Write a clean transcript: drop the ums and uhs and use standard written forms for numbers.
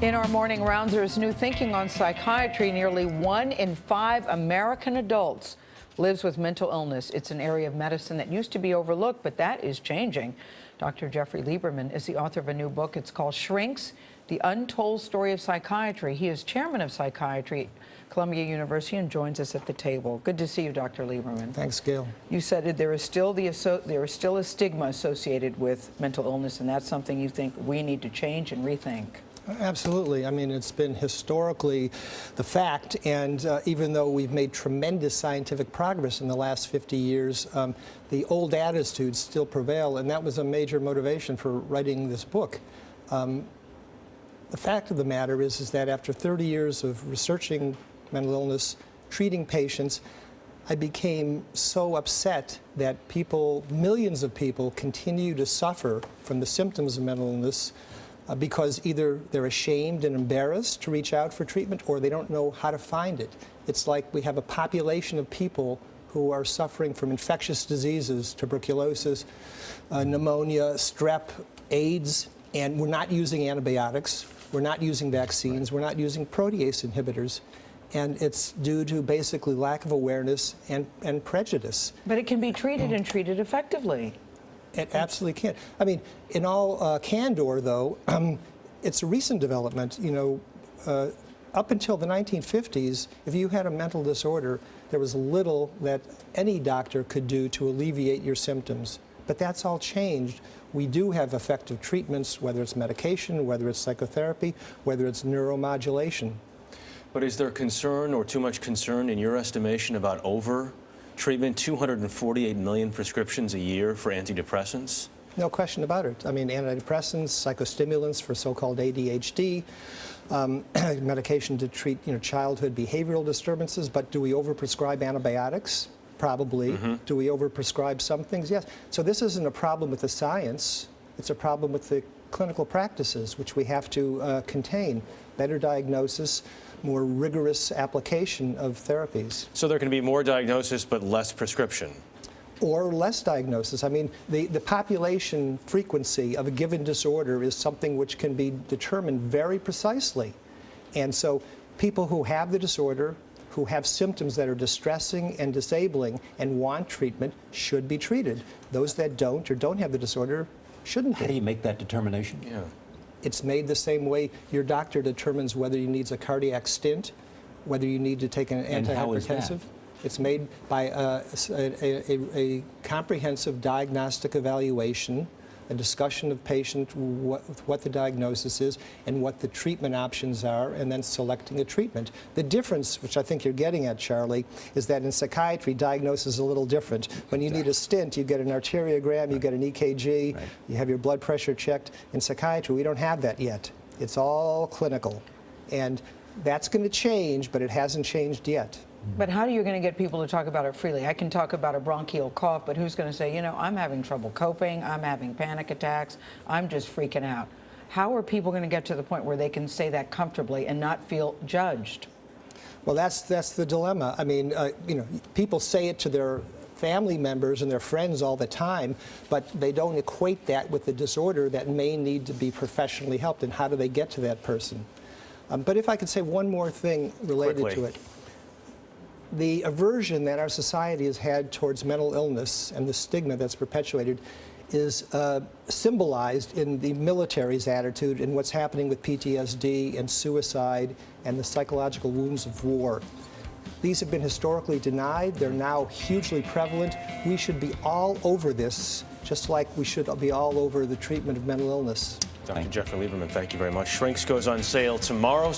In our morning rounds, there's new thinking on psychiatry. Nearly 1 in 5 American adults lives with mental illness. It's an area of medicine that used to be overlooked, but that is changing. Dr. Jeffrey Lieberman is the author of a new book. It's called Shrinks, The Untold Story of Psychiatry. He is chairman of psychiatry at Columbia University and joins us at the table. Good to see you, Dr. Lieberman. Thanks, Gail. You said that there is still a stigma associated with mental illness, and that's something you think we need to change and rethink. Absolutely. I mean, it's been historically the fact, and even though we've made tremendous scientific progress in the last 50 years, the old attitudes still prevail, and that was a major motivation for writing this book. The fact of the matter is that after 30 years of researching mental illness, treating patients, I became so upset that millions of people continue to suffer from the symptoms of mental illness because either they're ashamed and embarrassed to reach out for treatment or they don't know how to find it. It's like we have a population of people who are suffering from infectious diseases, tuberculosis, pneumonia, strep, AIDS, and we're not using antibiotics, we're not using vaccines, we're not using protease inhibitors. And it's due to basically lack of awareness and prejudice. But it can be treated and treated effectively. It absolutely can. I mean, in all candor, though, it's a recent development. You know, up until the 1950s, if you had a mental disorder, there was little that any doctor could do to alleviate your symptoms. But that's all changed. We do have effective treatments, whether it's medication, whether it's psychotherapy, whether it's neuromodulation. But is there concern or too much concern in your estimation about over-treatment? 248 million prescriptions a year for antidepressants? No question about it. I mean, antidepressants, psychostimulants for so-called ADHD, medication to treat, childhood behavioral disturbances. But do we overprescribe antibiotics? Probably. Do we overprescribe some things? Yes. So this isn't a problem with the science. It's a problem with the clinical practices, which we have to contain. Better diagnosis, more rigorous application of therapies. So there can be more diagnosis but less prescription? Or less diagnosis. I mean, the population frequency of a given disorder is something which can be determined very precisely. And so people who have the disorder, who have symptoms that are distressing and disabling and want treatment should be treated. Those that don't or don't have the disorder shouldn't be. How do you make that determination? Yeah. It's made the same way your doctor determines whether you need a cardiac stent, whether you need to take an antihypertensive. It's made by a comprehensive diagnostic evaluation, a discussion of patient, what the diagnosis is and what the treatment options are, and then selecting a treatment. The difference, which I think you're getting at, Charlie, is that in psychiatry, diagnosis is a little different. When you need a stent, you get an arteriogram, you get an EKG, you have your blood pressure checked. In psychiatry, we don't have that yet. It's all clinical. And that's going to change, but it hasn't changed yet. But how are you going to get people to talk about it freely? I can talk about a bronchial cough, but who's going to say, I'm having trouble coping, I'm having panic attacks, I'm just freaking out. How are people going to get to the point where they can say that comfortably and not feel judged? Well, that's the dilemma. I mean, people say it to their family members and their friends all the time, but they don't equate that with the disorder that may need to be professionally helped, and how do they get to that person? But if I could say one more thing related to it. The aversion that our society has had towards mental illness and the stigma that's perpetuated is symbolized in the military's attitude and what's happening with PTSD and suicide and the psychological wounds of war. These have been historically denied. They're now hugely prevalent. We should be all over this, just like we should be all over the treatment of mental illness. Dr. Jeffrey Lieberman, thank you very much. Shrinks goes on sale tomorrow.